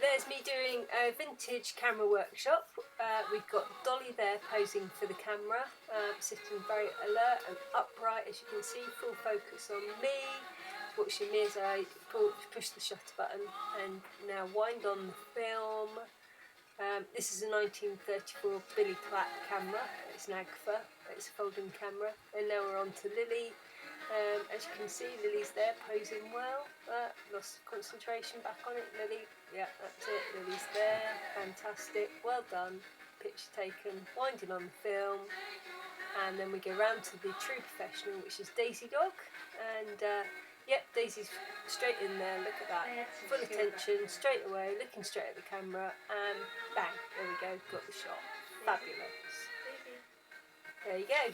there's me doing a vintage camera workshop. We've got Dolly there posing for the camera, sitting very alert and upright, as you can see, full focus on me, watching me as I push the shutter button and now wind on the film. This is a 1934 Billy Clack camera. It's an Agfa, it's a folding camera. And now we're on to Lily. As you can see, Lily's there posing well. Lost concentration, back on it, Lily. Yeah, that's it, Lily's there. Fantastic, well done. Picture taken, winding on the film. And then we go round to the true professional, which is Daisy Dog. And yep, Daisy's straight in there, look at that. Full attention, straight away, looking straight at the camera, and bang, there we go, got the shot. Fabulous. There you go.